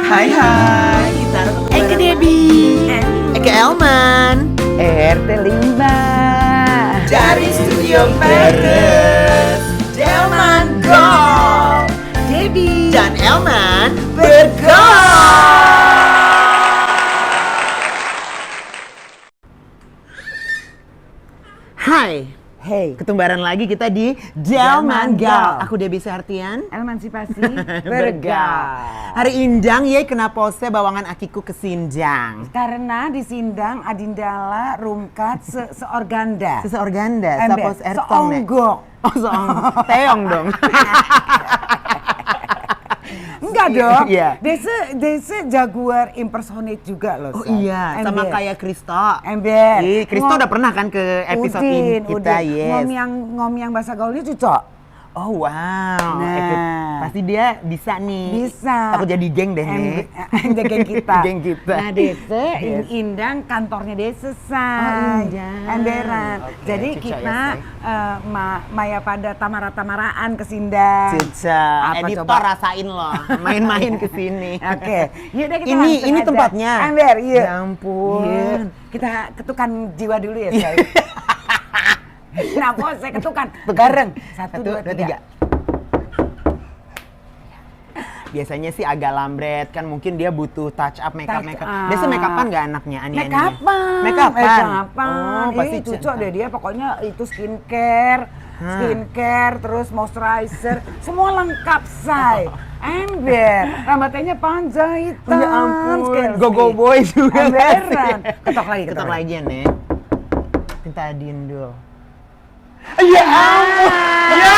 Hai. Eke Debbie, Eke Elman, RT Limba dari Studio Paris, Delman Go, Debbie dan Elman bergol. Hai. Hey, Ketumbaran lagi kita di Delman Gal. Aku Debbie Sartian. emansipasi Bergal. Hari indang ye kena pose bawangan akiku ke Sindang. Karena di Sindang Adindala Rumkat seorganda. Seorganda, Ember, sapos ertong nek. seonggok. Oh, seonggok. Teong dong. Enggak dong. Iya. Desa Jaguar impersonate juga loh. Oh Say. iya, sama Ember. kayak Kristo. Ember. Ih, Kristo udah pernah kan ke episode ini kita, yes. Ngomyang bahasa gaulnya cocok. Oh wow, Nah. pasti dia bisa nih. Bisa. Aku jadi geng deh nih. Geng kita. Geng kita. Nah, Desa Yes. Indang kantornya Desa Oh, say. Indang. Emberan. Oke, Jadi cocok kita ya, Maya pada tamara-tamaraan ke Sindang. Cica, Apa editor coba? rasain loh, main-main ke sini. Oke. Yaudah kita Ini langsung aja. tempatnya. Ember, iya. Ya ampun. Iya. Kita ketukan jiwa dulu ya, say. Kenapa saya ketukan? Bareng. Satu, dua, tiga. Biasanya sih agak lambret kan, mungkin dia butuh touch up makeup. Touch up. Biasa makeupan nggak anaknya Ani? Make-upan. Oh, pasti Cucok deh dia, pokoknya itu skincare, terus moisturizer, semua lengkap say. Ember, rambutnya panjaitan. Ya ampun, Sekali. go boy juga. Emberan. Ketok lagi. lagi ya nih. Minta dindul. Ya ampun. Ya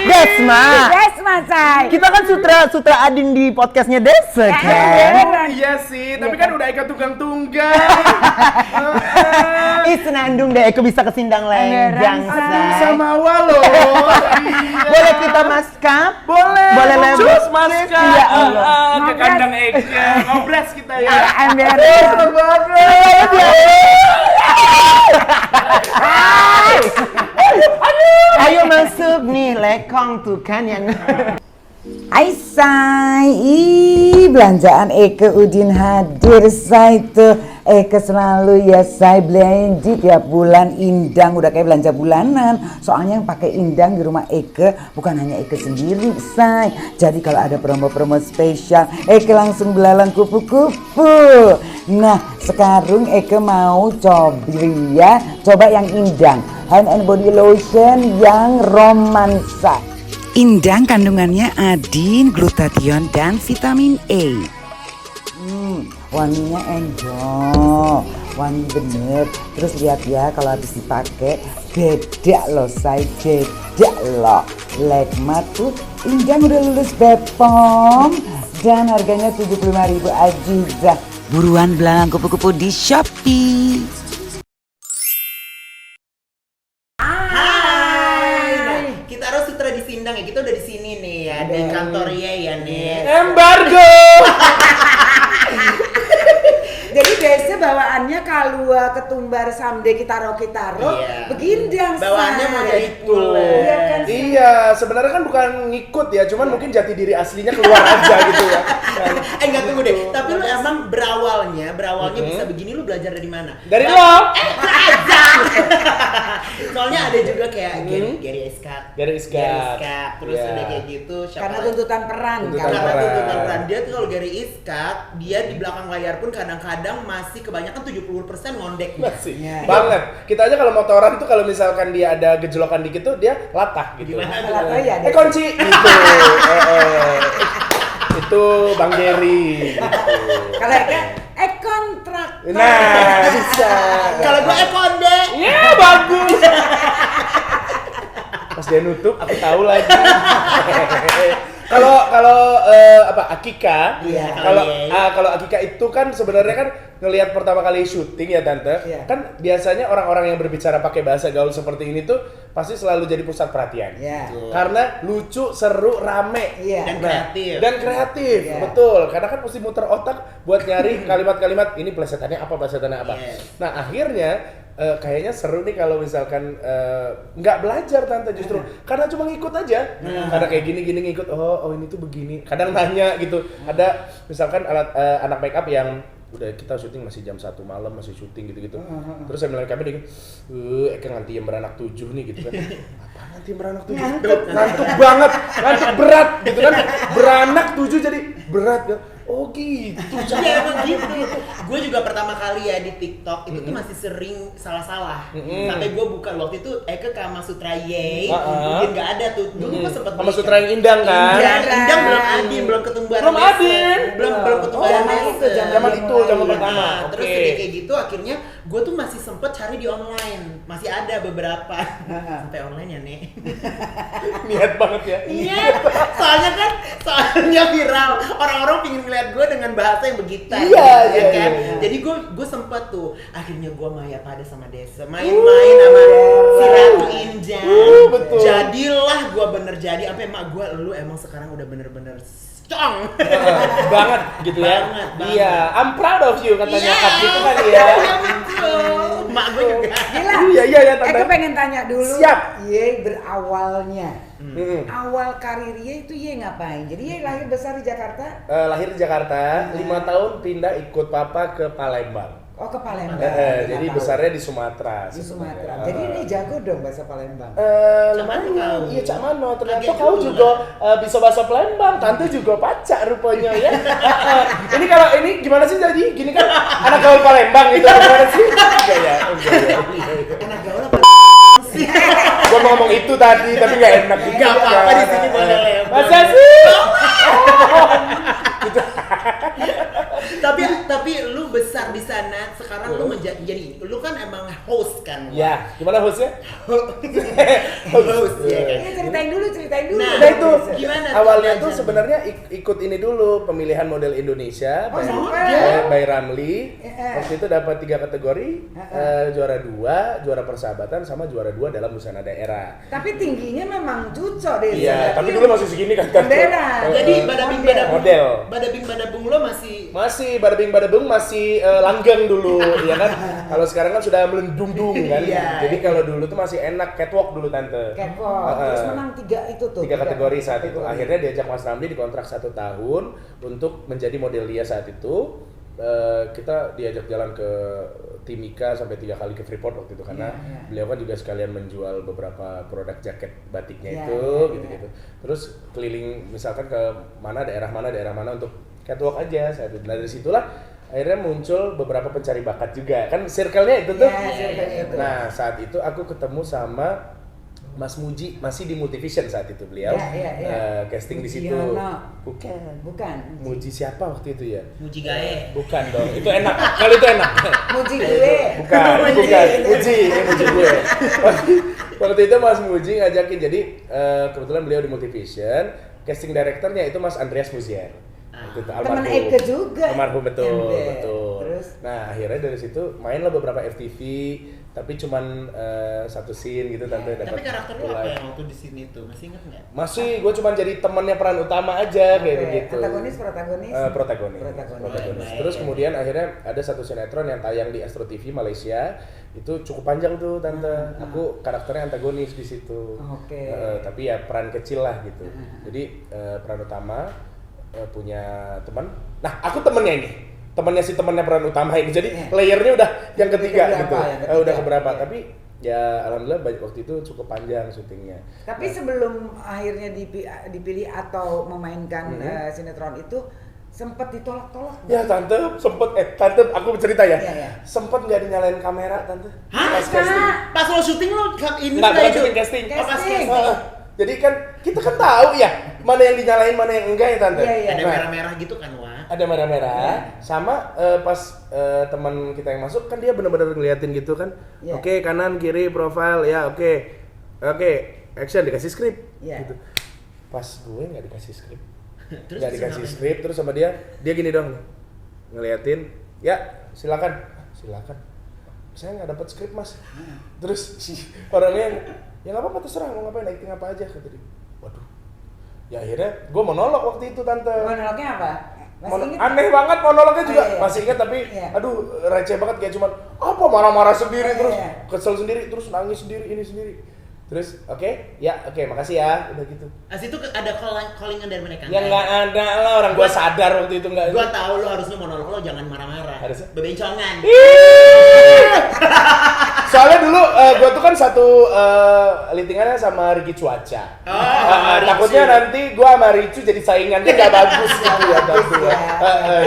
Desma. Desma say. Kita kan sutra Adin di podcastnya Desa kan. Emberan. Iya sih, tapi kan udah Eka tunggang-tunggang. Ih senandung deh, aku bisa ke Sindang Lenggang, say. Sama Walo. Boleh kita maskap? Boleh. Boleh lebar. Cus Maska. Iya, Allah. Ke kandang Eka. Ngobras kita ya. Emberan. Ayo masuk nih, lekong tuh kan yang Hai say, belanjaan Eke Udin hadir say tuh. Eke selalu ya say belanja tiap bulan Indang, udah kayak belanja bulanan. Soalnya yang pakai Indang di rumah Eke bukan hanya Eke sendiri say. Jadi kalau ada promo-promo spesial Eke langsung belalang kupu-kupu. Nah sekarang Eke mau coba yang Indang, hand and body lotion yang romansa. Indang kandungannya adin, glutathione, dan vitamin E. Wanginya enjoy, wangi bener. Terus lihat ya kalau habis dipakai beda loh say, beda loh. Lekmat tuh Indang udah lulus BPOM dan harganya 75.000 aja. Buruan belalang kupu-kupu di Shopee. kita harus sutra di Sindang ya, kita udah di sini nih ya, di kantor ya nih. Embargo. Jadi biasa bawaannya kalau ketumbar samde kita taruh Iya. begindang Bawaannya mau jadi pula. Iya kan. Iya, sebenarnya kan bukan ngikut ya, cuman mungkin jati diri aslinya keluar aja gitu ya. Enggak tunggu deh, tapi lu emang berawalnya bisa begini, lu belajar dari mana? Dari lo. Soalnya ada juga kayak Gary Iskat, terus Iya. udah kayak gitu. Karena tuntutan peran Tuntutan kan. peran. tuntutan peran dia tuh, kalau Gary Iskat dia di belakang layar pun kadang-kadang masih kebanyakan 70% ngondek. Masih Iya. banget. Kita aja kalau motoran tuh kalau misalkan dia ada gejolokan dikit tuh dia latah gitu. Gimana tuh? Latah ya, Dek? Kunci gitu. Itu Bang Gary gitu. Kalau kontrak. Nah, bisa. Kalau gue konde. Ya bagus. Pas dia nutup, aku tahu lagi. Kalau Akika, Iya, kalau Akika itu kan sebenarnya kan ngelihat pertama kali syuting ya tante, Iya. kan biasanya orang-orang yang berbicara pakai bahasa gaul seperti ini tuh pasti selalu jadi pusat perhatian. Iya. Karena lucu, seru, rame, Iya. Dan kreatif. Iya. Iya. Betul. Karena kan mesti muter otak buat nyari kalimat-kalimat ini plesetannya apa. Yes. Nah akhirnya kayaknya seru nih kalau misalkan nggak belajar tante justru karena cuma ngikut aja. Karena kayak gini ngikut. Oh ini tuh begini. Kadang nanya gitu. Ada misalkan anak make up yang udah kita syuting masih jam 1 malam masih syuting gitu-gitu. Terus saya bilang kami dia, Eka nganti yang beranak 7 nih gitu kan. Apa nanti beranak 7? Ngantuk banget, ngantuk berat gitu kan. Beranak 7 jadi berat kan. Oh gitu. Iya emang gitu. Gue juga pertama kali ya di TikTok itu tuh masih sering salah-salah. Sampai gue buka waktu itu Eka Kama Sutra Ye, mungkin nggak ada tuh. Dulu gue sempet Kama Sutra yang Indang kan? Indang belum Adin, belum ketumbuhan. Belum Adin. Belum ketumbuhan. Zaman itu zaman pertama. Terus kayak gitu akhirnya gue tuh masih sempet cari di online. Masih ada beberapa. Sampai online ya, Nek. Niat banget ya. Iya, soalnya viral. Orang-orang pingin ngeliat gue dengan bahasa yang begitu. Iya. Jadi gue sempet tuh, akhirnya gue Maya Pada sama Desa main-main sama si Ratu Injan. Betul. Jadilah gue bener jadi. Apa emak gue, lu emang sekarang udah bener-bener cong. Banget gitu ya. Banget. Iya, I'm proud of you katanya Iya. gitu kan ya. Betul. Mak gue juga. Gila. Iya tante. Eka pengen tanya dulu. Siap. Ye berawalnya. Awal karir Ye itu Ye ngapain? Jadi Ye lahir besar di Jakarta? Lahir di Jakarta, 5 tahun pindah ikut papa ke Palembang. Oh ke Palembang. Jadi besarnya di Sumatera. Di Sumatera. Jadi ini jago dong bahasa Palembang. Lumayan. Iya Cak Mano. Ternyata kau juga bisa bahasa Palembang. Tante juga pacak rupanya ya. Ini kalau ini gimana sih jadi? Gini kan anak gaul Palembang gitu. Gimana sih? Enggak ya. Anak gaul apa sih? Gua mau ngomong itu tadi tapi nggak enak. Nggak apa-apa di sini boleh Palembang. Masa sih? Tapi lu besar di sana, sekarang lu jadi lu kan emang host kan? Ya, gimana hostnya? Host ya kan. Ceritain dulu. Nah, Nah itu gimana tuh awalnya tuh belajar? sebenarnya ikut ini dulu pemilihan model Indonesia by Ramli. Waktu itu dapat 3 kategori, juara 2, juara persahabatan sama juara 2 dalam busana daerah. Tapi tingginya memang cucok deh. Iya, tapi dulu masih segini kan. Bendera. Jadi badabing model. badabung lo masih Badabing badabung masih langgeng dulu, ya kan? Kalau sekarang kan sudah melendung-dung kan. Iya. Jadi kalau dulu tuh masih enak catwalk dulu tante. Catwalk. Terus menang 3 itu tuh. 3 kategori saat itu. Akhirnya diajak Mas Ramli dikontrak 1 tahun untuk menjadi model dia saat itu. Kita diajak jalan ke Timika sampai 3 kali ke Freeport waktu itu karena beliau kan juga sekalian menjual beberapa produk jaket batiknya gitu-gitu. Terus keliling misalkan ke daerah mana untuk catwalk aja saat itu. Dari situlah akhirnya muncul beberapa pencari bakat juga. Kan circle-nya itu tuh. circle-nya itu. Nah, saat itu aku ketemu sama Mas Muji, masih di Multivision saat itu beliau. Casting di situ. Bukan. Muji siapa waktu itu ya? Muji Gae. Bukan dong, itu enak. Kalau itu enak. Muji gue. Bukan. Muji, ini Muji gue. Waktu itu Mas Muji ngajakin, jadi kebetulan beliau di Multivision, casting directornya itu Mas Andreas Muzier. Itu Teman Eka juga. Almarhum betul. Terus? Nah akhirnya dari situ mainlah beberapa FTV, tapi cuman 1 scene gitu tante. Tapi karakter lu apa yang waktu di sini tuh masih inget nggak? Masih, gue cuma jadi temannya peran utama aja kayak gitu. Protagonis? Protagonis. Baik. Terus kemudian akhirnya ada 1 sinetron yang tayang di Astro TV Malaysia. Itu cukup panjang tuh tante. Aku karakternya antagonis di situ. Tapi ya peran kecil lah gitu. Jadi peran utama punya teman. Nah, aku temennya ini. Temannya peran utama ini. Jadi layernya udah yang ketiga gitu. Udah keberapa. Tapi ya alhamdulillah waktu itu cukup panjang syutingnya. Tapi sebelum akhirnya dipilih atau memainkan sinetron itu sempat ditolak-tolak. Ya tante tante aku bercerita ya. Iya. Sempet nggak dinyalain kamera tante. Hah? Pas casting. Pas lo syuting lo ini Nggak, nggak bukan itu? syuting, casting. Oh, pas Casting. casting. Jadi kan kita kan tahu ya mana yang dinyalain mana yang enggak ya tante. Iya. Ada Nah, merah-merah gitu kan, Wak? ada merah-merah sama pas teman kita yang masuk kan dia benar-benar ngeliatin gitu kan. Iya. Oke, kanan kiri profile ya, oke action dikasih skrip Iya. gitu. Pas gue nggak dikasih skrip, Terus nggak dikasih ngapain? skrip, terus sama dia gini dong ngeliatin, ya silakan saya nggak dapat skrip mas. Terus orangnya ya nggak apa-apa terserah mau ngapain, acting apa aja kata dia. Waduh, ya akhirnya gue monolog waktu itu tante. Monolognya apa? Masih inget? Aneh banget monolognya juga. Iya. Masih ingat tapi Iya. aduh receh banget kayak cuman apa marah-marah sendiri terus Iya. kesel sendiri terus nangis sendiri ini sendiri. Terus oke, makasih ya, udah gitu. As itu ada callingan dari mereka. Ya nggak ada lah, orang gua sadar waktu itu nggak. Gua tahu lo harusnya monolog lo jangan marah-marah. Harusnya? Bebencongan. Soalnya dulu gua tuh kan satu lintingannya sama Ricky Cuaca. Ricu. Takutnya nanti gua sama Ricu jadi saingannya nggak bagus gitu ya, bagus ya.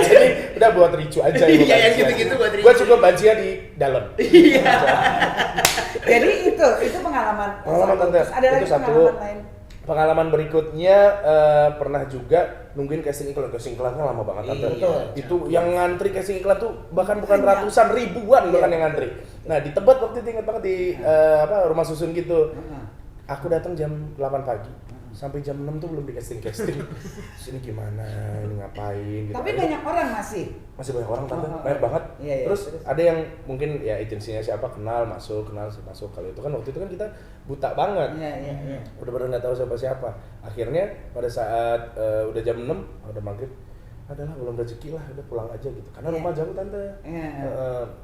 Jadi udah buat Ricu aja. Iya, yang gitu-gitu buat Ricu. Gua cukup bajinya di dalam. Iya. Jadi itu pengalaman Tante. Terus ada lagi Itu satu. pengalaman lain. Pengalaman berikutnya pernah juga nungguin casting iklan kan lama banget tante. Iya, Itu yang ngantri casting iklan tuh bahkan bukan ratusan ribuan bahkan yang ngantri. Nah di Tebet waktu itu inget banget di rumah susun gitu. Aku datang jam 8 pagi. Sampai jam 6 tuh belum di casting. Sini gimana, ini ngapain gitu. Tapi banyak orang masih. Masih banyak orang tante, banyak banget. Iya, terus ada yang mungkin ya agensinya siapa kenal masuk. Kalau itu kan waktu itu kan kita buta banget. Iya. Bener-bener nggak tahu siapa. Akhirnya pada saat udah jam 6, udah maghrib, adalah belum rezeki lah, udah pulang aja gitu. Karena rumah jauh tante.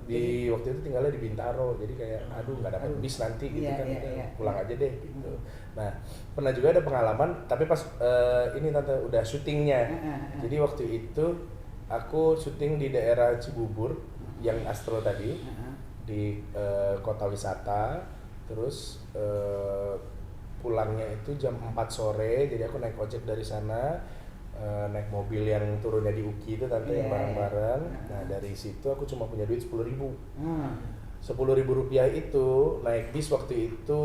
Di waktu itu tinggalnya di Bintaro, jadi kayak aduh nggak dapat bis nanti gitu kan. Pulang aja deh gitu. Nah pernah juga ada pengalaman, tapi pas ini tante udah syutingnya. Jadi waktu itu aku syuting di daerah Cibubur yang Astro tadi di kota wisata. Terus pulangnya itu jam 4 sore, jadi aku naik ojek dari sana, naik mobil yang turunnya di UKI itu tante yang bareng-bareng. Nah dari situ aku cuma punya duit 10.000. 10.000 rupiah itu naik bis waktu itu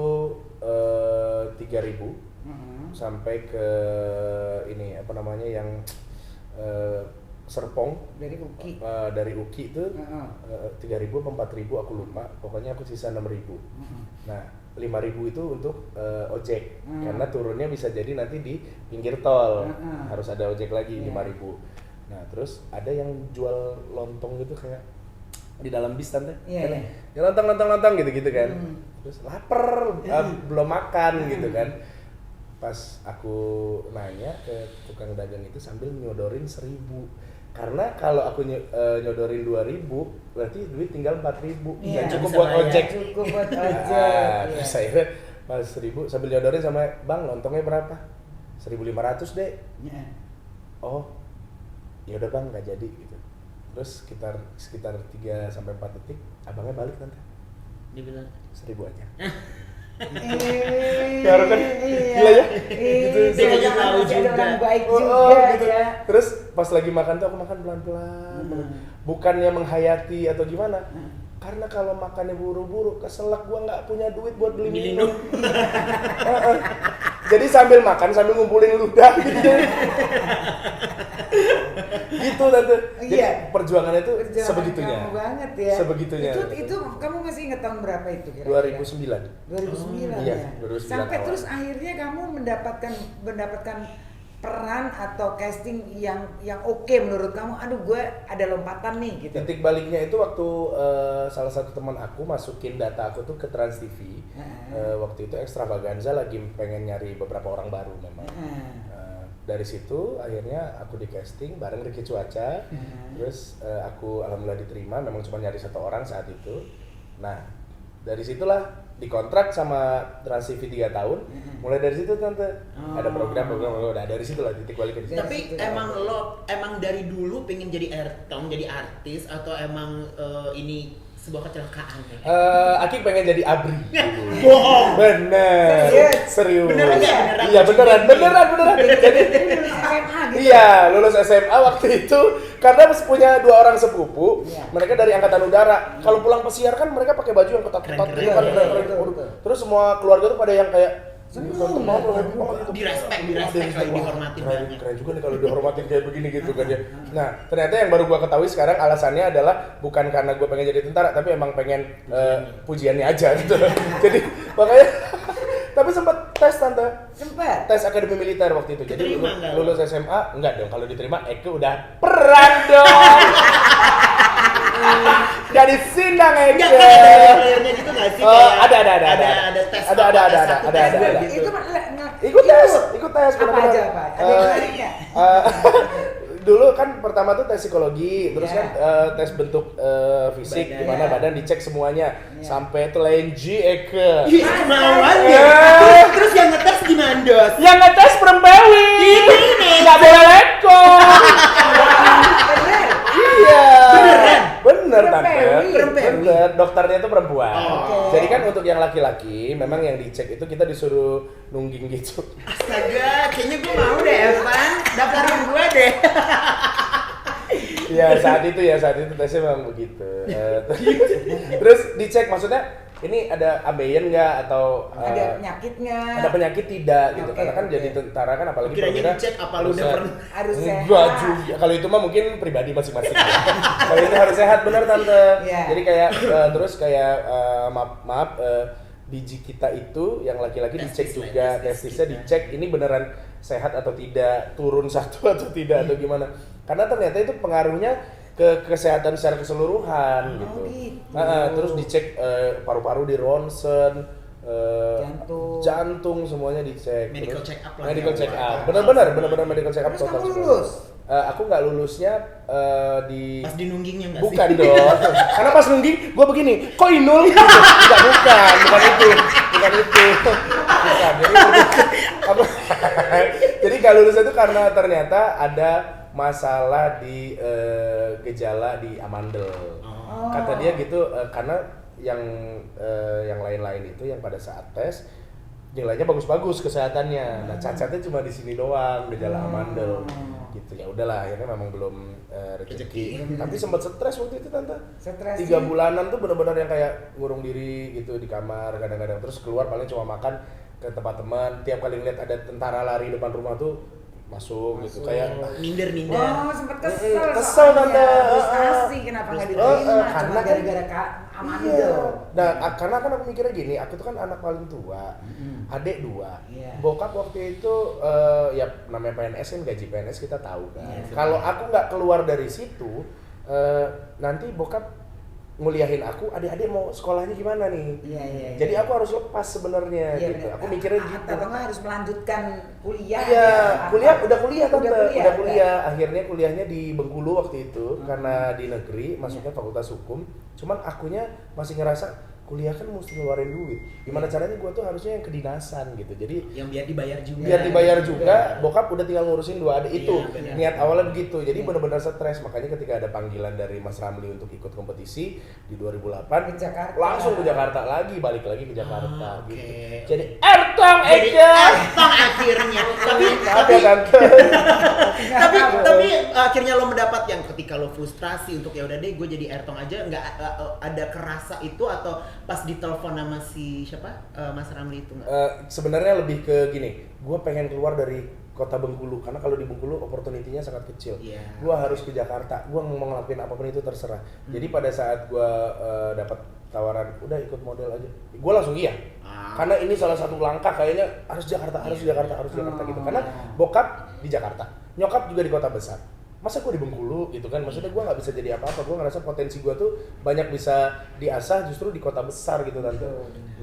3.000 sampai ke ini apa namanya yang Serpong Dari Uki. dari Uki itu 3.000 apa 4.000 aku lupa, pokoknya aku sisa 6.000. Nah 5.000 itu untuk ojek karena turunnya bisa jadi nanti di pinggir tol harus ada ojek lagi 5.000. Nah terus ada yang jual lontong gitu kayak di dalam bis tante, ya lontong gitu kan. Terus lapar belum makan gitu kan. Pas aku nanya ke tukang dagang itu sambil nyodorin 1.000. Karena kalau aku nyodorin 2.000 berarti duit tinggal 4.000 dan cukup buat ojek. Cukup buat ojek. Terus saya pas 1.000 sambil nyodorin sama bang lontongnya berapa? 1.500 deh. Oh ya udah bang nggak jadi gitu. Terus sekitar 3 sampai 4 detik abangnya balik tante. Dia bilang 1.000 aja. Ya kan gila ya. Gitu. Dia kayaknya tahu Ada juga. orang baik juga gitu. ya. Terus pas lagi makan tuh aku makan pelan-pelan. Bukannya menghayati atau gimana. Karena kalau makannya buru-buru keselak gua nggak punya duit buat beli minum. Jadi sambil makan sambil ngumpulin ludah gitu. Gitu tante. Jadi perjuangannya itu sebegitunya. Kamu banget ya. Sebegitunya. Itu kamu masih ingat tahun berapa itu kira-kira? 2009. 2009 Iya, ya. 2009 Sampai awal. terus akhirnya kamu mendapatkan peran atau casting yang oke menurut kamu. Aduh, gue ada lompatan nih gitu. Titik baliknya itu waktu salah satu teman aku masukin data aku tuh ke Trans TV. Waktu itu Extravaganza lagi pengen nyari beberapa orang baru memang. Dari situ akhirnya aku di casting bareng Ricky Cuaca. Terus aku alhamdulillah diterima, memang cuma nyari 1 orang saat itu. Nah dari situlah dikontrak sama Trans TV 3 tahun. Mulai dari situ tante ada program udah dari situ lah titik balik di situ. tapi emang dari dulu pengen jadi artis atau emang ini sebuah kecelakaan ya? Aki pengen jadi abri. Bohong. Bener. Serius. Beneran ya? Iya beneran. Jadi SMA gitu. iya lulus SMA waktu itu karena punya 2 orang sepupu. Mereka dari angkatan udara. Kalau pulang pesiar kan mereka pakai baju yang ketat-ketat gitu kan. Terus semua keluarga tuh pada yang kayak Di respect lagi, dihormatin banget. Keren juga nih kalau dihormatin kayak begini gitu kan ya. Nah ternyata yang baru gua ketahui sekarang alasannya adalah bukan karena gua pengen jadi tentara, tapi emang pengen pujiannya aja gitu. Jadi makanya tapi sempat tes tante. Sempat. Tes akademi militer waktu itu. Jadi Keterima nggak? lulus SMA enggak dong, kalau diterima Eke udah perang dong. Jadi sindang Eke. Enggak kan ada layarnya gitu nggak sih? Ada tes ada. gitu. Ikut tes Ikut tes apa benar-benar. aja, Pak? Ada yang menarik nggak? Dulu kan kan pertama tuh tes psikologi, terus kan tes bentuk fisik, Badan. gimana badan dicek semuanya, sampai telenji Eke. Ih, kemauan ya. Terus yang ngetes gimana, Dos? Yang ngetes perempuan, nggak boleh lekor. Iya. Beneran? Bener tante. Perempuan. Bener. Dokternya itu perempuan. Oh. Jadi kan untuk yang laki-laki, memang yang dicek itu kita disuruh nungging gitu. Astaga, kayaknya gue mau deh, Evan. Daftarin gue deh. Ya saat itu tesnya memang begitu. Terus dicek maksudnya ini ada abeien nggak atau Ada penyakitnya. ada penyakit tidak gitu. Oke, Karena kan oke. jadi tentara kan apalagi Kiranya perwira dicek apa lu udah pernah. Harus enggak sehat. juga. Kalau itu mah mungkin pribadi masing-masing. Ya. Kalau itu harus sehat benar tante. Iya. Jadi kayak terus kayak maaf biji kita itu yang laki-laki dicek Testis lah, juga, testis testisnya kita. dicek ini beneran sehat atau tidak, turun satu atau tidak atau gimana. Karena ternyata itu pengaruhnya ke kesehatan secara keseluruhan gitu. gitu. Terus dicek paru-paru di ronsen, jantung semuanya dicek. Medical Terus check up lah medical ya, check buat- up. Benar-benar medical check up Terus total kamu semua. lulus? Aku nggak lulusnya di Pas di nunggingnya nggak sih? bukan dong. Karena pas nungging gue begini, kok Inul? bukan itu. Bukan. Jadi nggak lulus itu karena ternyata ada masalah di gejala di amandel. Kata dia gitu karena yang lain-lain itu yang pada saat tes nilainya bagus-bagus kesehatannya. Nah, cacatnya cuma di sini doang gejala amandel. Gitu ya udahlah akhirnya memang belum rezeki. Tapi sempat stres waktu itu tante. Stres 3 bulanan tuh benar-benar yang kayak ngurung diri gitu di kamar kadang-kadang, terus keluar paling cuma makan ke tempat teman. Tiap kali ngeliat ada tentara lari depan rumah tuh masuk. Gitu kayak Minder. Oh, sempet kesel. Kesel, soalnya. Tante. Frustasi kenapa nggak diterima? karena Cuma kan- gara-gara Kak Amandel. Nah, karena kan aku mikirnya gini, aku tuh kan anak paling tua, adik 2. Iya. Bokap waktu itu ya namanya PNS kan, gaji PNS kita tahu kan. Iya. Kalau aku nggak keluar dari situ, nanti bokap nguliahin aku, adik-adik mau sekolahnya gimana nih? Iya. Jadi aku harus lepas sebenarnya Iya, gitu. bener. Aku mikirnya gitu. Atau nggak harus melanjutkan kuliah? Iya, ya? udah kuliah tante, Udah udah kuliah. Akhirnya kuliahnya di Bengkulu waktu itu karena di negeri, masuknya Fakultas Hukum. Cuman akunya masih ngerasa kuliah kan mesti ngeluarin duit. Gimana caranya gue tuh harusnya yang kedinasan gitu. Jadi Yang biar dibayar juga. biar dibayar juga, bokap udah tinggal ngurusin 2 adik itu. Iya, benar. Niat awalnya begitu. Jadi benar-benar stres. Makanya ketika ada panggilan dari Mas Ramli untuk ikut kompetisi di 2008, Ke Jakarta. langsung ke Jakarta lagi, balik lagi ke Jakarta Oke. gitu. Jadi Ertong Jadi Eka. Ertong akhirnya. Maaf ya tante. tapi akhirnya lo mendapat yang ketika lo frustrasi untuk ya udah deh gue jadi Ertong aja, nggak ada kerasa itu atau pas ditelepon sama si siapa Mas Ramli itu nggak? Sebenarnya lebih ke gini, gue pengen keluar dari kota Bengkulu karena kalau di Bengkulu opportunity-nya sangat kecil. Iya. Gue harus ke Jakarta, gue mau ngelakuin apapun itu terserah. Jadi pada saat gue dapat tawaran, udah ikut model aja, gue langsung iya. Karena ini salah satu langkah kayaknya harus Jakarta gitu. Karena bokap di Jakarta, nyokap juga di kota besar. Masa gue di Bengkulu gitu kan, maksudnya gue nggak bisa jadi apa-apa. Gue ngerasa potensi gue tuh banyak bisa diasah justru di kota besar gitu tante.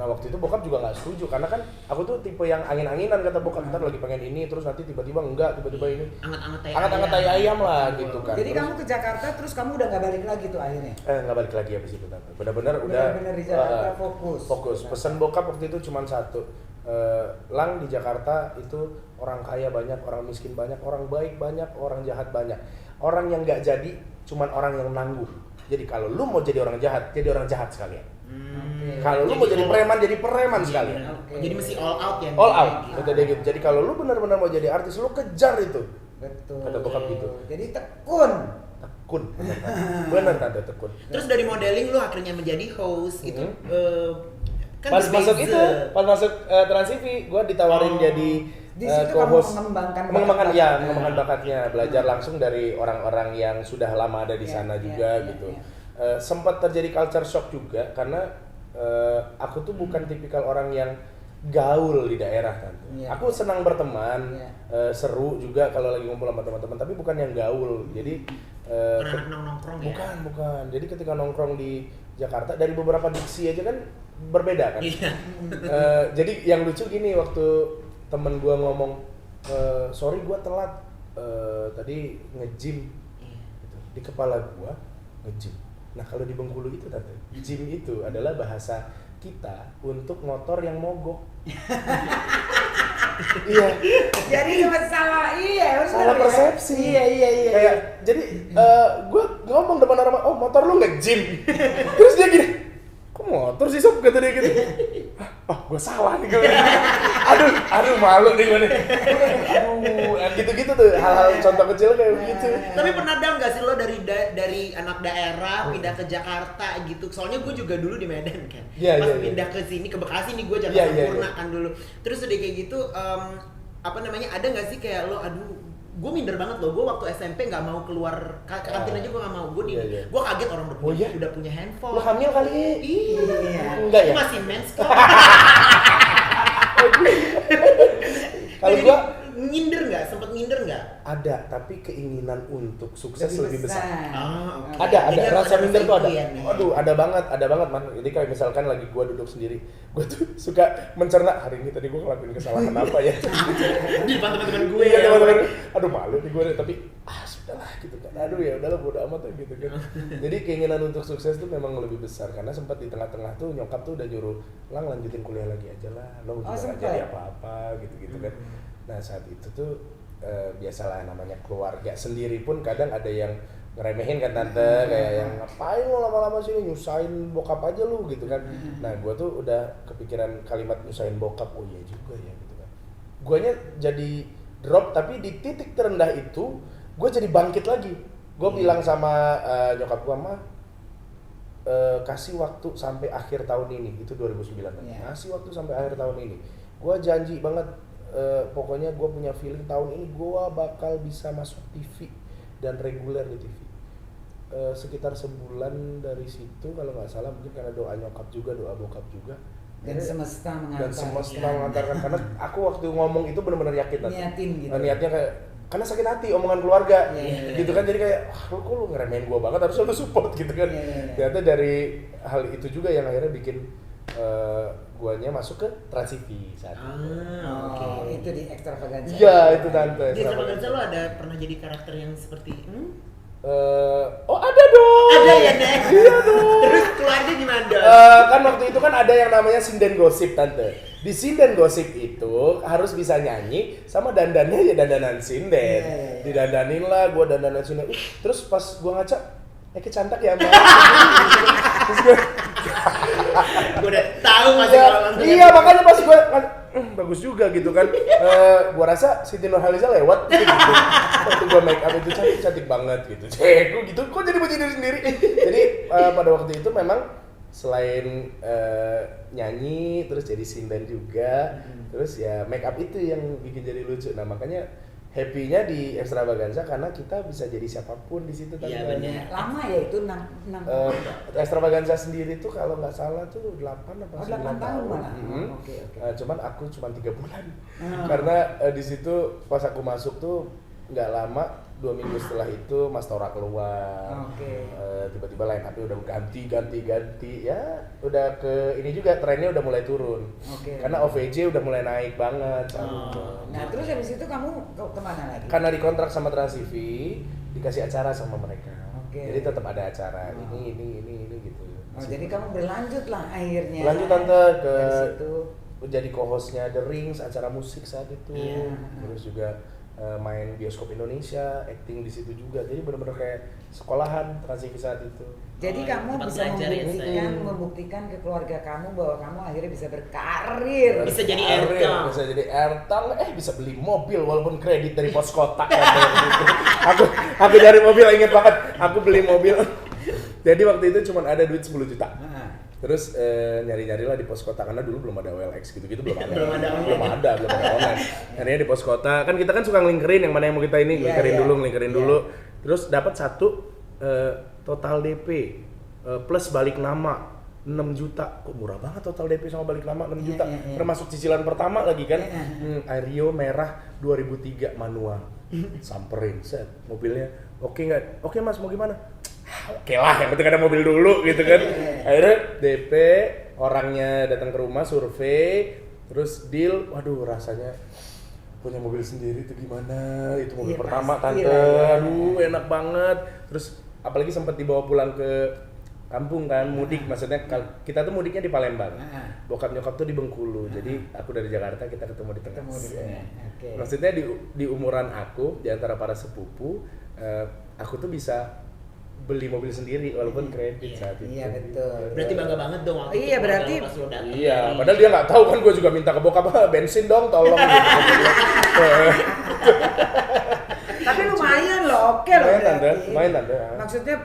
Nah waktu itu bokap juga nggak setuju karena kan aku tuh tipe yang angin-anginan, kata bokap, ntar lagi pengen ini terus nanti tiba-tiba enggak, tiba-tiba ini anget-anget tai ayam lah gitu kan. Jadi Terus, kamu ke Jakarta terus kamu udah nggak balik lagi tuh akhirnya? nggak balik lagi habis itu tante. Benar-benar udah Bener-bener di Jakarta fokus. Pesan bokap waktu itu cuma satu. Lang, di Jakarta itu orang kaya banyak, orang miskin banyak, orang baik banyak, orang jahat banyak. Orang yang nggak jadi cuman orang yang nanggung. Jadi kalau lu mau jadi orang jahat sekalian. Kalau lu mau jadi preman sekalian. Jadi mesti all out ya. All out, kata dia gitu. Jadi kalau lu benar-benar mau jadi artis, lu kejar itu. Betul. Kata bokap gitu. Jadi tekun. Tekun, bener tante, tekun. Terus dari modeling lu akhirnya menjadi host gitu. Kan Pas masuk berbeza. itu, pas masuk Trans TV, gue ditawarin jadi Di situ kamu co-host. mengembangkan mengembangkan bakatnya, belajar langsung dari orang-orang yang sudah lama ada di Iya, sana iya, juga iya, gitu. iya. Sempat terjadi culture shock juga karena aku tuh bukan tipikal orang yang gaul di daerah kan. Iya. Aku senang berteman, Iya. seru juga kalau lagi ngumpul sama teman-teman, tapi bukan yang gaul. Jadi Anak nongkrong ya. bukan. Jadi ketika nongkrong di Jakarta, dari beberapa diksi aja kan berbeda kan. Iya. Jadi yang lucu gini, waktu temen gua ngomong, sorry gua telat tadi nge-gym, di kepala gua nge-gym. Nah kalau di Bengkulu itu tante, gym itu adalah bahasa kita untuk motor yang mogok. Iya. Jadi salah, iya benar. Salah persepsi. Iya. Kayak jadi gue ngomong depan orang, oh motor lu nge-gym. Terus dia gini, kok motor sih sob, kata dia gitu. Oh gue salah nih gue. Aduh malu nih gue nih. Aduh, gitu-gitu tuh hal-hal contoh kecil kayak begitu. Tapi pernah ada nggak sih lo dari anak daerah pindah ke Jakarta gitu? Soalnya gue juga dulu di Medan kan. Pas pindah ke sini ke Bekasi nih gue Jakarta Sempurna kan dulu. Terus udah kayak gitu apa namanya, ada nggak sih kayak lo, aduh gue minder banget loh, gue waktu SMP nggak mau keluar ke kantin aja, gue nggak mau, gue kaget orang udah punya handphone. Lo hamil kali? Iya. Enggak ya? Gue masih mens kok. Kalau gue minder nggak, sempet minder nggak? ada, tapi keinginan untuk sukses lebih besar. Okay. Ada Jadi rasa minder tuh ada. ya, Aduh, ada banget man. Jadi kayak misalkan lagi gua duduk sendiri, gua tuh suka mencerna hari ini tadi gua ngelakuin kesalahan apa ya. Di depan teman-teman gue. Iya, teman-teman. Aduh, malu nih gua tapi sudahlah gitu kan. Aduh ya udahlah bodo amat ya gitu kan. Jadi keinginan untuk sukses tuh memang lebih besar karena sempat di tengah-tengah tuh nyokap tuh udah nyuruh, "Lang lanjutin kuliah lagi aja lah. Lo juga nggak jadi apa-apa." gitu-gitu kan. Nah, saat itu tuh biasalah namanya keluarga sendiri pun kadang ada yang ngeremehin kan tante, kayak yang ngapain lo lama-lama sini nyusahin bokap aja lu gitu kan. Nah gue tuh udah kepikiran kalimat nyusahin bokap, oh iya juga ya gitu kan. Guanya jadi drop, tapi di titik terendah itu gue jadi bangkit lagi. Gue bilang sama nyokap gue, mah kasih waktu sampai akhir tahun ini, itu 2009 kan. Kasih waktu sampai akhir tahun ini, gue janji banget. Pokoknya gue punya feeling tahun ini gue bakal bisa masuk TV dan reguler di TV. Sekitar sebulan dari situ kalau nggak salah, mungkin karena doa nyokap juga, doa bokap juga. Dan semesta mengantarkan karena aku waktu ngomong itu benar-benar yakin niatin gitu. Niatnya kayak karena sakit hati omongan keluarga gitu kan, jadi kayak kok lu ngeremehin gue banget, harusnya lu support gitu kan. Ternyata dari hal itu juga yang akhirnya bikin guanya masuk ke Trans TV saat itu. Itu di Extravaganza. Iya, itu tante. Di Extravaganza lo ada pernah jadi karakter yang seperti ada dong. Ada ya, Nek? Iya dong. Terus keluarnya gimana dong? Kan waktu itu kan ada yang namanya sinden gosip tante. Di sinden gosip itu harus bisa nyanyi sama dandannya ya dandanan sinden. Didandanin lah, gua dandanan sinden. Terus pas gua ngaca, kecantik ya mbak. Terus gue udah tahu masih kalau iya makanya pas gue bagus juga gitu kan. Gue rasa Siti Nurhaliza lewat gitu. Waktu gue make up itu cantik banget gitu. Gue gitu kok jadi puji diri sendiri. Jadi pada waktu itu memang selain nyanyi terus jadi sinden juga, terus ya make up itu yang bikin jadi lucu. Nah makanya happy-nya di Extravaganza karena kita bisa jadi siapapun di situ. Iya benar. Lama ya itu 6 Extravaganza sendiri tuh kalau nggak salah tuh 8 apa 9 tahun malah. Oke. Cuman aku cuma 3 bulan. Karena di situ pas aku masuk tuh nggak lama, 2 minggu setelah itu Mas Tora keluar. Tiba-tiba line up-nya udah ganti ya udah ke ini juga trennya udah mulai turun. Karena OVJ udah mulai naik banget. Nah terus habis itu kamu kemana lagi? Karena dikontrak sama Trans TV, dikasih acara sama mereka. Jadi tetap ada acara ini gitu. Jadi kamu berlanjut lah akhirnya. Lanjut tante ke jadi co-hostnya The Rings, acara musik saat itu. Terus juga main bioskop Indonesia, acting di situ juga. Jadi benar-benar kayak sekolahan Trans TV saat itu. Jadi kamu bisa membuktikan ke keluarga kamu bahwa kamu akhirnya bisa berkarir. Bisa jadi Ertang. Bisa jadi Ertang, bisa beli mobil walaupun kredit dari pos kota. Aku dari mobil inget banget, aku beli mobil. Jadi waktu itu cuma ada duit 10 juta. Terus nyari-nyarilah di pos kota karena dulu belum ada OLX gitu-gitu belum ada online. Akhirnya di pos kota kan kita kan suka ngelingkerin yang mana yang mau kita ini, ngelingkerin dulu. Terus dapat satu total DP plus balik nama 6 juta. Kok murah banget total DP sama balik nama 6 juta. Termasuk cicilan pertama lagi kan. Ario merah 2003 manual. Samperin set mobilnya. Oke enggak? Oke Mas, mau gimana? Oke lah, yang penting ada mobil dulu gitu kan. Akhirnya DP, orangnya datang ke rumah, survei, terus deal. Waduh, rasanya punya mobil sendiri itu gimana? Itu mobil pertama tante, aduh enak banget. Terus apalagi sempat dibawa pulang ke kampung kan, mudik maksudnya kita tuh mudiknya di Palembang. Bokap nyokap tuh di Bengkulu. Jadi aku dari Jakarta, kita ketemu di tengah. Okay. Maksudnya di umuran aku, di antara para sepupu, aku tuh bisa beli mobil sendiri walaupun kredit saat itu. Iya betul. Berarti bangga banget dong waktu Iya, itu berarti pas lo datang. Iya, padahal dia nggak tahu kan, gue juga minta ke bokap, bensin dong tolong gitu. Tapi lumayan loh, oke loh berarti. Lumayan tante. Maksudnya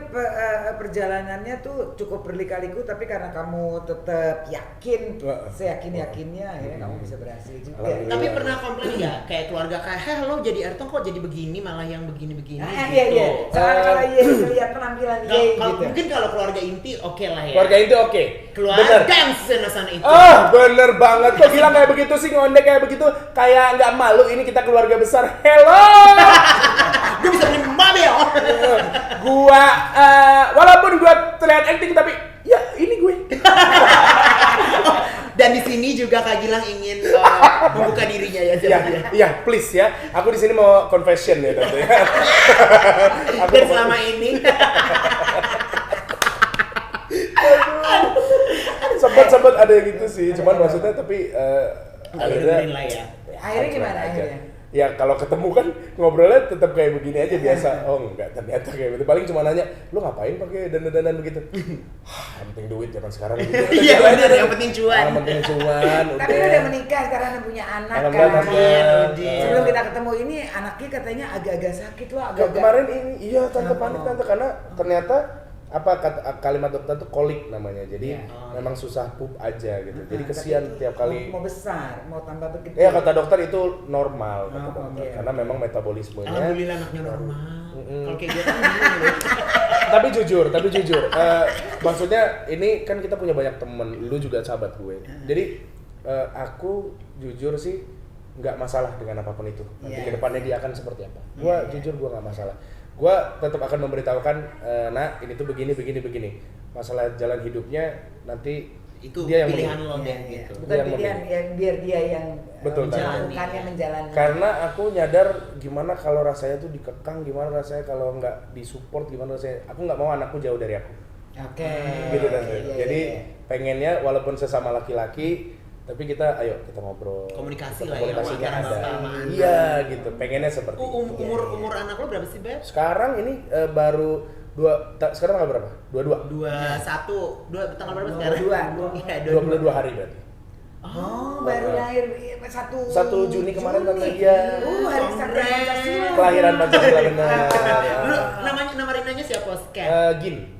perjalanannya tuh cukup berliku-liku, tapi karena kamu tetap yakin, seyakin-yakinnya akhirnya kamu bisa berhasil juga. Tapi pernah komplain nggak kayak keluarga kayak, lo jadi Airtong kok jadi begini, malah yang begini-begini gitu. Iya. Soalnya kalau lihat penampilan Kalau gitu. mungkin kalau keluarga inti oke lah ya. Keluarga itu oke. Keluarga dance sana itu. Bener banget. Kok bilang kayak begitu sih, ngondek kayak begitu, kayak nggak malu, ini kita keluarga besar. Hello. Gue bisa beli mobil. Gua walaupun gua terlihat acting tapi ya ini gue. Dan di sini juga Kak Gilang ingin membuka dirinya ya. Iya, please ya. Aku di sini mau confession ya tante. Dan selama ini sempat ada yang gitu sih. Cuman maksudnya tapi dengerin lah ya. Akhirnya gimana akhirnya? Ya kalau ketemu kan ngobrolnya tetap kayak begini aja biasa. Oh enggak, ternyata kayak gitu. Paling cuma nanya, lu ngapain pakai dandan-dandan begitu? Yang penting duit zaman sekarang gitu. Iya benar, yang penting cuan. Yang penting cuan. Tapi udah menikah sekarang dan punya anak kan. Sebelum kita ketemu ini anaknya katanya agak-agak sakit loh, agak-agak. Kemarin ini iya tante panik tante karena ternyata kalimat dokter tuh kolik namanya. Jadi memang susah pup aja gitu. Jadi kesian tiap kali mau besar, mau tambah begitu. Ya kata dokter itu normal kata dokter. Karena memang metabolismenya. Alhamdulillah anaknya normal. Kalau kayak gue kan bingung loh. Tapi jujur, maksudnya ini kan kita punya banyak temen, lu juga sahabat gue. Jadi aku jujur sih nggak masalah dengan apapun itu. Nanti kedepannya dia akan seperti apa. Gua jujur gua nggak masalah. Gua tetap akan memberitahukan, nah ini tuh begini. Masalah jalan hidupnya nanti itu dia yang pilihan lo deh gitu. Bukan pilihan, ya biar dia yang menjalankan. Karena aku nyadar gimana kalau rasanya tuh dikekang, gimana rasanya kalau nggak disupport, gimana rasanya. Aku nggak mau anakku jauh dari aku. Oke. Gitu tante. Jadi pengennya walaupun sesama laki-laki, tapi kita ngobrol. Komunikasi lah komunikasinya ya. ada. Iya gitu. Pengennya seperti itu. Umur anak lo berapa sih, Beb? Sekarang ini baru sekarang tanggal berapa? 22. 21. Tanggal berapa sekarang? 22 hari berarti. Oh, baru lahir 1 Juni kemarin tante dia. Hari Satria Pancasila. Kelahiran Pancasila benar. Lu nama Rinanya siapa, Oscar? Gin.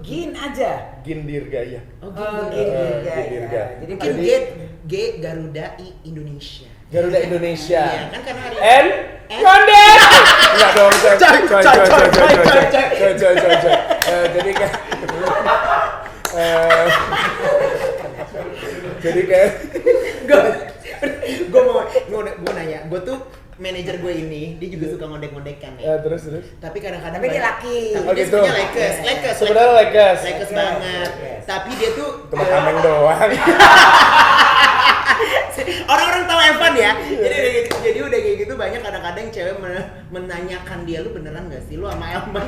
Gin aja. Gin Dirgaya. Gin Dirga. Jadi mungkin G Garuda Indonesia. Garuda Indonesia. Iya, kan karena hari Konde. Enggak dong, coy. Jadi kan gue nanya, gue tuh manajer gue ini, dia juga suka ngondek-ngondekan ya. Terus. Tapi kadang-kadang Tapi dia laki. Tapi dia gitu. sebenarnya Lakers. Sebenarnya Lakers banget. Tapi dia tuh cuma tameng doang. orang-orang tahu Evan ya. Jadi udah kayak gitu banyak kadang-kadang cewek menanyakan dia, lu beneran gak sih lu sama Elman?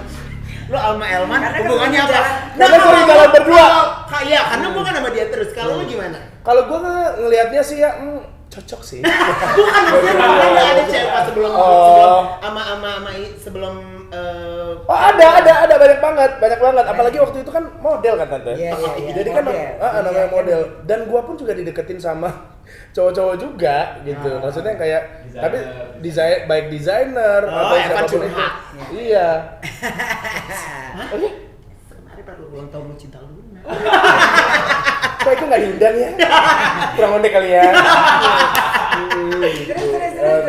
Lu sama Elman hubungannya apa? Karena sering jalan berdua. Iya, karena gua kan sama dia terus. Kalau lu gimana? Kalau gua ngelihatnya sih ya cocok sih. Bukan maksudnya ada cewek pas sebelum ada banyak banget. Apalagi waktu itu kan model kan tante. Iya. Jadi kan namanya model. Dan gua pun juga dideketin sama cowok-cowok juga gitu. Maksudnya kayak tapi baik desainer atau siapapun itu. Iya. Kemarin baru ulang tahun lu Cinta Luna. Kok itu nggak diundang ya? Kurang ngondek kali ya.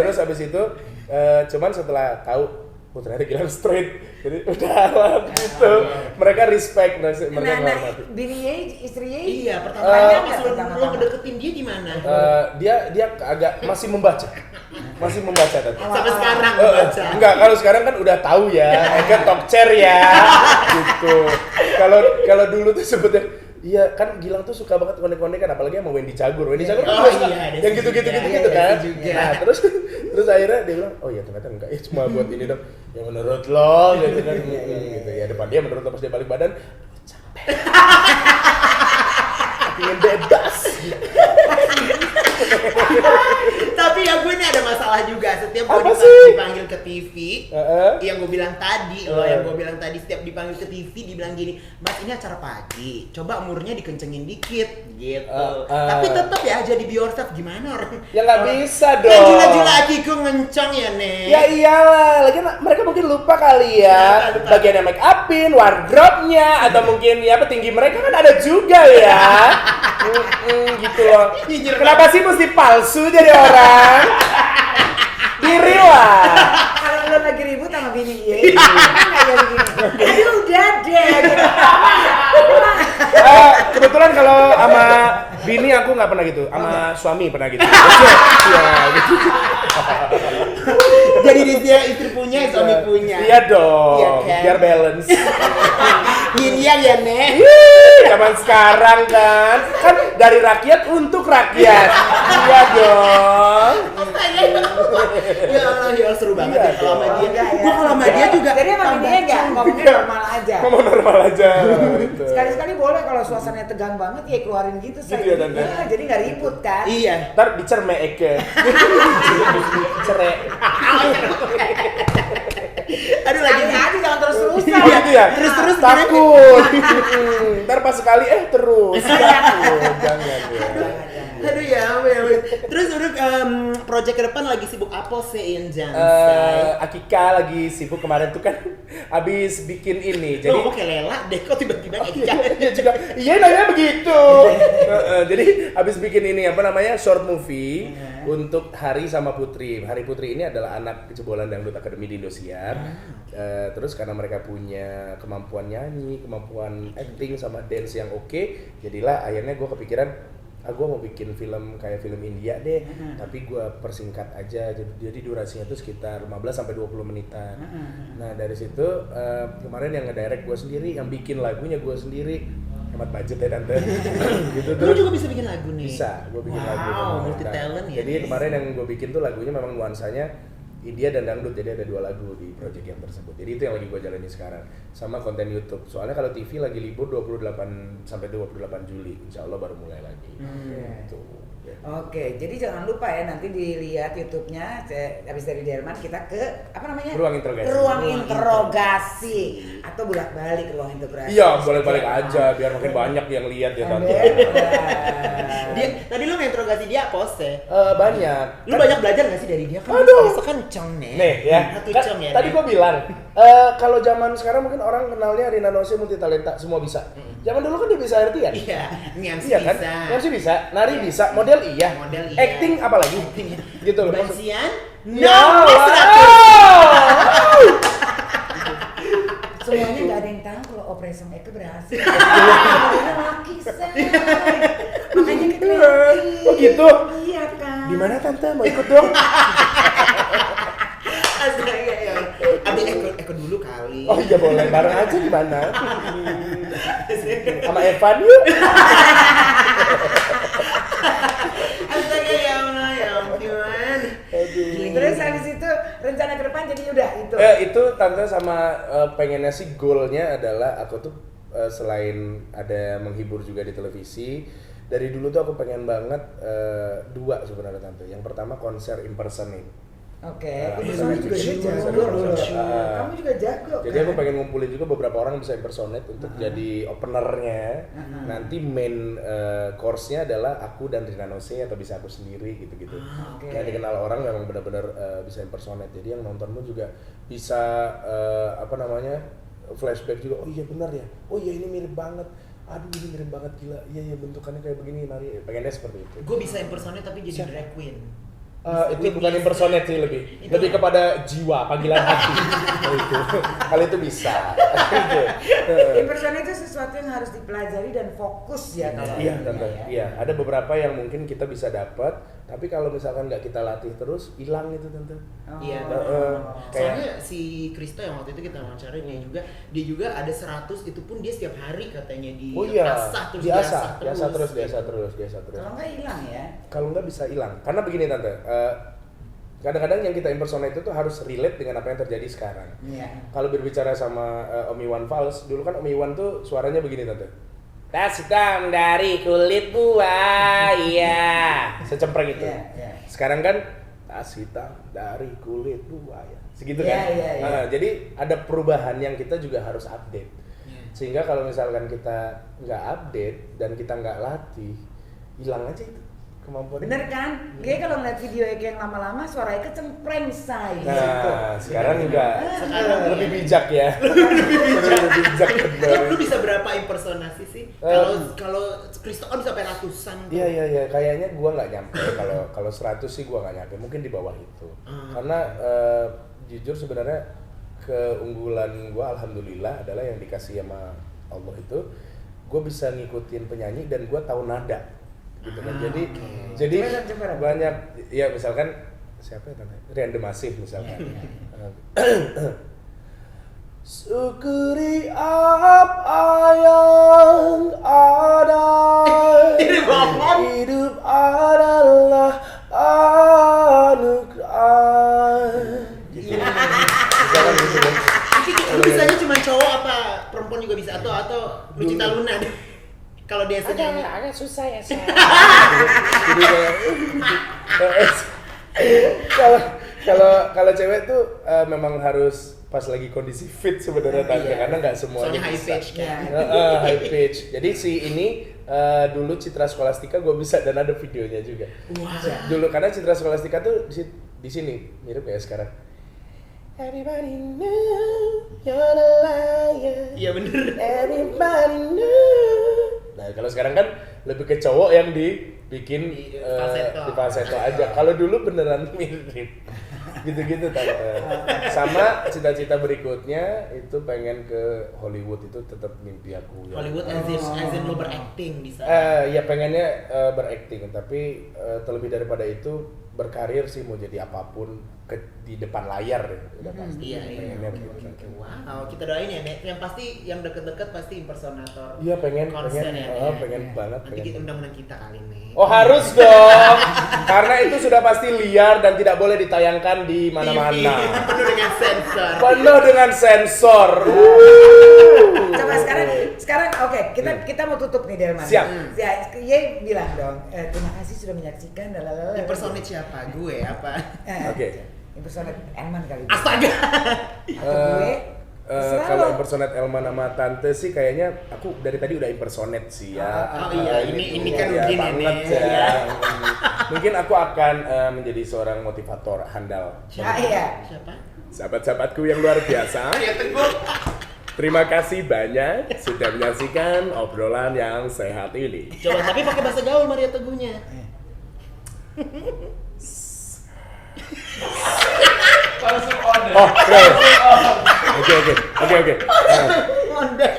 Terus abis itu cuman setelah tahu ternyata Gilang straight, jadi udah gitu. Mereka respect, mereka menghormati. Bininya, istrinya? Iya, pertamanya pas lo ngedeketin dia gimana? Dia agak masih membaca tadi. Sampai sekarang membaca. Enggak, kalau sekarang kan udah tahu ya, kan talk chair ya, gitu. Kalau dulu tuh sebetulnya Iya kan Gilang tuh suka banget konek-konek kan, apalagi sama Wendy Cagur. Wendy Cagur kan Oh, juga suka iya, ada yang sih gitu-gitu juga. gitu Iya, kan. ada sih juga. Nah terus akhirnya dia bilang, oh iya ternyata enggak ya cuma buat ini dong. Ya menurut lo gitu kan, gitu ya depan dia menurut lo pas dia balik badan, capek. Pengen bebas. Tapi ya gue ini ada masalah juga setiap gue Apa sih? dipanggil ke TV. Yang gue bilang tadi yang gue bilang tadi setiap dipanggil ke TV dibilang gini, Mas ini acara pagi, coba umurnya dikencengin dikit gitu. Tapi tetap ya jadi be yourself gimana orang? Ya nggak bisa dong. Kan gila-gila aku ngencong ya nih. Ya iyalah, lagi mereka mungkin lupa kali ya Lupa. bagian yang make upin, wardrobe-nya atau mungkin ya tinggi mereka kan ada juga ya. Gitu loh. Kenapa sih mesti palsu jadi orang? Diri lah. Kalau lo lagi ribut sama bini ya, nggak jadi gini. Aduh udah deh. Gitu. Kebetulan kalau sama bini aku nggak pernah gitu, sama suami pernah gitu. Iya, gitu. Jadi dia istri punya, suami punya. Iya dong, Iya kan? biar balance. Yin yang ya nih. Zaman sekarang kan dari rakyat untuk rakyat. Iya dong. Ya Allah seru banget Iya ya kalau sama dia. Enggak, ya. Gua kalau sama dia juga. Jadi sama bininya nggak ngomongnya normal aja. Ngomong normal aja. Gitu. Sekali-sekali boleh kalau suasananya tegang banget ya keluarin gitu Gitu ya, Tante? jadi nggak ribut kan. Iya. Ntar dicerme Eke. Cerai. Aduh lagi Sekali aja jangan terus-terusan. Oh gitu ya? Terus-terus takut. Ntar pas sekali terus. Takut. Jangan ya. Aduh ya, ampun, ya ampun. Terus udah project ke depan lagi sibuk apa sih Injan? Akika lagi sibuk kemarin tuh kan abis bikin ini. Jadi Jadi mau kayak Lela deh kok tiba-tiba Ika. Iya juga. Iya nanya begitu. Jadi abis bikin ini apa namanya short movie untuk Hari sama Putri. Hari Putri ini adalah anak kecebolan Dangdut Akademi di Indosiar. Terus karena mereka punya kemampuan nyanyi, kemampuan acting sama dance yang oke, jadilah akhirnya gue kepikiran gue mau bikin film kayak film India deh, tapi gue persingkat aja, jadi durasinya tuh sekitar 15-20 menitan. Nah dari situ kemarin yang ngedirect gue sendiri, yang bikin lagunya gue sendiri, hemat budget ya Tante. Gitu Lu terus juga bisa bikin lagu nih. bisa, gue bikin lagu. Wow, multi talent ya. Jadi kemarin yang gue bikin tuh lagunya memang nuansanya India dan dangdut, jadi ada 2 lagu di project yang tersebut. Jadi itu yang lagi gue jalani sekarang. Sama konten YouTube. Soalnya kalau TV lagi libur 28 sampai 28 Juli. Insya Allah baru mulai lagi. Gitu. Ya. Oke, jadi jangan lupa ya nanti dilihat YouTube-nya habis dari Derman kita ke apa namanya? Ruang interogasi. Ruang interogasi atau bolak-balik ruang interogasi. Iya, boleh-balik aja biar makin banyak yang lihat ya Tante. Dia tadi lu nginterogasi dia apa sih? Banyak. Lu banyak belajar gak sih dari dia? Kan Aduh. biasa kan cong nih. Nih ya, Satu kan cong ya. tadi nih. gue bilang kalau zaman sekarang mungkin orang kenalnya Rina Nose multi talenta, semua bisa. Zaman dulu kan dia bisa artian. Iya, Niansi Iya kan? bisa. Niansi bisa, nari bisa, model iya. Model iya. Acting apa lagi? Gitu loh. Bansian? Ya, No, wow. Semuanya nggak ada yang tahu kalau operasi Eke berhasil. Ini laki say. Makanya kita Oh gitu. Iya kan. Di mana Tante? Mau ikut dong? Astaga, ya. Abi Eko dulu kali. Oh iya boleh, bareng aja di mana? Sama Evan yuk. Astaga ya Allah, ya ampun. Terus habis itu rencana ke depan jadi udah itu. Itu Tante sama pengennya sih goalnya adalah aku tuh selain ada menghibur juga di televisi, dari dulu tuh aku pengen banget 2 sebenarnya Tante. Yang pertama konser impersonate. Oke, Aku itu pengen juga bikin dia konser jago loh. impersonate. Kamu juga jago Jadi kan? aku pengen ngumpulin juga beberapa orang bisa impersonate untuk jadi openernya. Nanti main course-nya adalah aku dan Rina Nose atau bisa aku sendiri gitu-gitu. Oke. Yang dikenal orang memang benar-benar bisa impersonate. Jadi yang nontonmu juga bisa apa namanya? Flashback juga. Oh iya benar ya. Oh iya ini mirip banget. Aduh ini mirip banget gila. Iya bentukannya kayak begini nari. Pengennya seperti itu. Gue bisa impersonate tapi jadi drag queen. Itu bukan impersonate sih lebih kepada jiwa, panggilan hati. Itu. Kalau itu bisa. Impersonate itu sesuatu yang harus dipelajari dan fokus ya kalau Iya, ini Tante. ya. Iya, ada beberapa yang mungkin kita bisa dapat Tapi kalau misalkan nggak kita latih terus, hilang itu tante. Iya. Kayak- Soalnya si Kristo yang waktu itu kita wawancara dia juga ada 100 itu pun dia setiap hari katanya di Oh iya, asah terus diasah diasah terus. Kalau nggak hilang ya. Kalau nggak bisa hilang, karena begini tante, kadang-kadang yang kita impersonate itu tuh harus relate dengan apa yang terjadi sekarang. Iya. Kalau berbicara sama Om Iwan Fals, dulu kan Om Iwan tuh suaranya begini tante. Tas hitam dari kulit buaya, secempreng itu. Iya. Sekarang kan tas hitam dari kulit buaya, segitu Iya, kan. iya. Nah, jadi ada perubahan yang kita juga harus update. Sehingga kalau misalkan kita nggak update dan kita nggak latih, hilang aja itu kemampuan. Bener kan? Kayak kalau ngeliat video Eka yang lama-lama suara Eka cempreng say. Nah, sekarang juga Sekarang lebih bijak ya. lebih bijak benar. Lu bisa berapa impersonasi sih? Kalau Kristo kan bisa sampai ratusan tuh. Iya, kayaknya gua nggak nyampe. Kalau 100 sih gua nggak nyampe, mungkin di bawah itu. Karena jujur sebenarnya keunggulan gua alhamdulillah adalah yang dikasih sama Allah itu, gua bisa ngikutin penyanyi dan gua tahu nada. Gitu kan. Jadi Coba. banyak ya misalkan siapa ya tante? Rian Demasif misalkan. Syukuri apa yang ada. Hidup adalah anugerah. Gitu. Misalkan gitu kan. Lu bisanya cuma cowok apa perempuan juga bisa atau Lucita Luna deh. Kalau dia nyanyi. Agak susah ya saya. Kalau cewek tuh memang harus pas lagi kondisi fit sebenarnya tante, karena nggak semuanya Soalnya high bisa. pitch kan. High pitch. Jadi si ini dulu Citra Scholastika gue bisa dan ada videonya juga. Dulu karena Citra Scholastika tuh di sini mirip kayak sekarang. Everybody knew you're a liar. Iya bener. Everybody knew. Nah kalau sekarang kan lebih ke cowok yang dibikin Di di falsetto aja. Kalau dulu beneran mirip. Gitu-gitu tante. Sama cita-cita berikutnya itu pengen ke Hollywood, itu tetap mimpi aku. Ya. Hollywood as in lu berakting bisa. Ya pengennya berakting, tapi terlebih daripada itu berkarir sih, mau jadi apapun di depan layar ya, udah pasti. Iya. Pengennya begitu. Wow, kita doain ya, Nek. Yang pasti yang deket-deket pasti impersonator. Iya pengen konser ya. pengen banget. Nanti kita undang-undang kita kali nih. Oh harus dong, karena itu sudah pasti liar dan tidak boleh ditayangkan di mana-mana. Penuh dengan sensor. Penuh dengan sensor. Coba sekarang oke, kita mau tutup nih Delman. Siap. Ye bilang dong, terima kasih sudah menyaksikan lalalala. Impersonate siapa? Gue apa? Oke. Impersonate Elman kali. Astaga. Atau gue. Terserah Kalau lo. impersonate Elma nama tante sih kayaknya aku dari tadi udah impersonate sih ya. Oh iya, ini kan ya, begini banget nih. ya. Iya. Mungkin aku akan menjadi seorang motivator handal. Iya. Siapa? Sahabat-sahabatku yang luar biasa. Ya teguh. Terima kasih banyak sudah menyaksikan obrolan yang sehat ini. Coba tapi pakai bahasa gaul Maria Teguhnya. Oh, oke. Onda.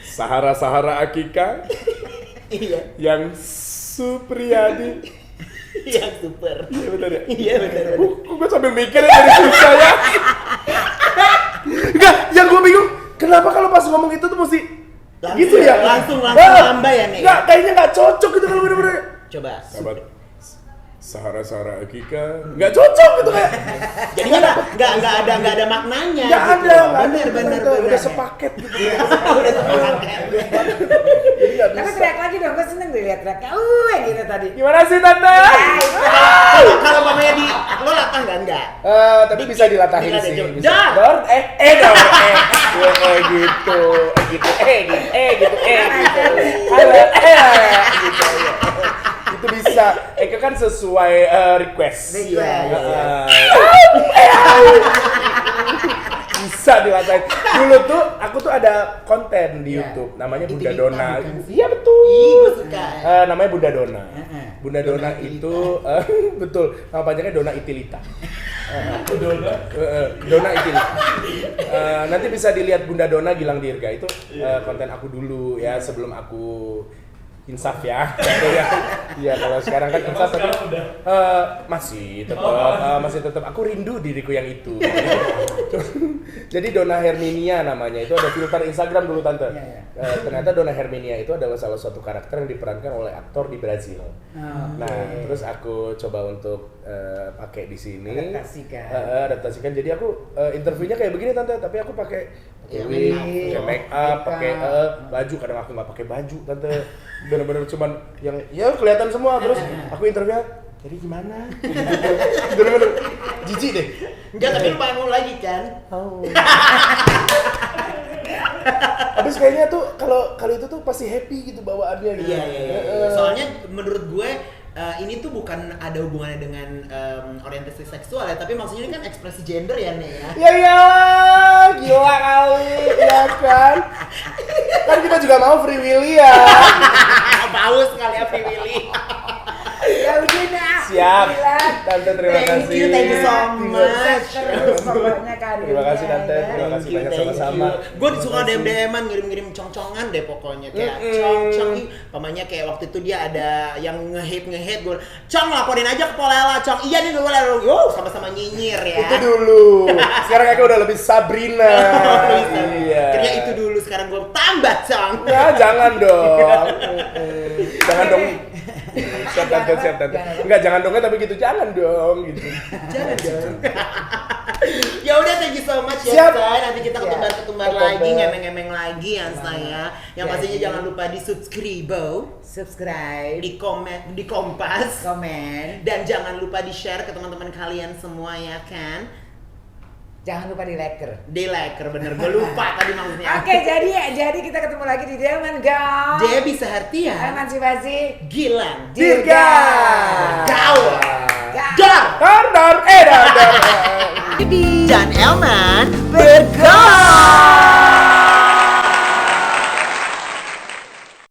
Sahara Akika Iya. yang Supriyadi. Iya super. Iya benar ya? Iya benar. Kok gue sambil mikir ya dari susah ya? Enggak, yang gue bingung, kenapa kalau pas ngomong itu tuh mesti Langsung, gitu ya? langsung nambah ya, Nek? Enggak, kayaknya nggak cocok gitu kalau bener-bener. Coba. Sahabat Sahara Akika, nggak cocok gitu kayak. Jadinya nggak ada maknanya. Nggak gitu. ada, nggak ada. Bener. Udah sepaket gitu. Udah sepaket. Jadi nggak Tapi bisa. teriak lagi dong, gue seneng deh lihat teriaknya. Gitu tadi. Gimana sih tante? Kalau mamanya di lo latah enggak? Tapi bisa dilatahin Dilatih, sih. coba. Bisa. Dar. Dor, gitu. Gitu. Halo, gitu. Itu bisa. Eka kan sesuai request. Bisa dilatahin. Dulu tuh aku tuh ada konten di YouTube namanya Bunda Itilita, Dona. bukan sih? Iya betul. Ih, gue suka. Namanya Bunda Dona. Bunda Dona Dona itu betul. Nama panjangnya Dona Itilita. Dona Itilita. Nanti bisa dilihat Bunda Dona Gilang Dirga itu konten aku dulu ya sebelum aku insaf ya. Iya kalau sekarang kan insaf tapi masih tetap aku rindu diriku yang itu. Jadi Donna Herminia namanya, itu ada filter Instagram dulu tante. Ternyata Donna Herminia itu adalah salah satu karakter yang diperankan oleh aktor di Brazil. Nah terus aku coba untuk pakai di sini. Adaptasikan. Jadi aku interviewnya kayak begini tante, tapi aku pakai wig, pakai make up, pakai baju. Kadang aku nggak pakai baju tante, bener-bener cuman yang ya kelihatan semua. Terus aku interview, jadi gimana? Bener-bener jijik deh. Enggak, tapi lu bangun lagi kan? Habis kayaknya tuh kalau itu tuh pasti happy gitu bawaannya gitu. Iya. Soalnya menurut gue ini tuh bukan ada hubungannya dengan orientasi seksual ya, tapi maksudnya ini kan ekspresi gender ya Nek ya. Iya, gila kali, ya kan? Kan kita juga mau Free Willy ya. Bau sekali ya Free Willy. Ya udah nak. Siap, tante terima kasih. Thank you so much. Terima kasih tante, terima kasih banyak sama-sama. Gue suka DM-an, ngirim-ngirim cong-congan deh pokoknya kayak cong-cong. Pamanya kayak waktu itu dia ada yang nge-hate gue. Cong laporin aja ke Polela, Cong. Iya nih gue lalu. Yo, sama-sama nyinyir ya. Itu dulu. Sekarang aku udah lebih Sabrina. Iya. Kayaknya itu dulu, sekarang gue tambah Cong. Ya jangan dong. Jangan dong. Siap tante. Enggak jangan dong tapi gitu, jangan dong gitu. Jangan dong. Ya udah, thank you so much ya Siap. Say. Nanti kita ketumbar lagi, Ketumbar. ngemeng-ngemeng lagi ya saya. Yang pastinya jangan lupa di subscribe, di komen, di Kompas, komen, dan jangan lupa di share ke teman-teman kalian semua ya kan. jangan lupa di like. Di like, bener, gue lupa tadi maksudnya. Oke, jadi kita ketemu lagi di Delman Gaul. Debbie Sehartia, Emansipasi Gilang, Dirga. Gaul, Gar. Dar, Dar. dan Elman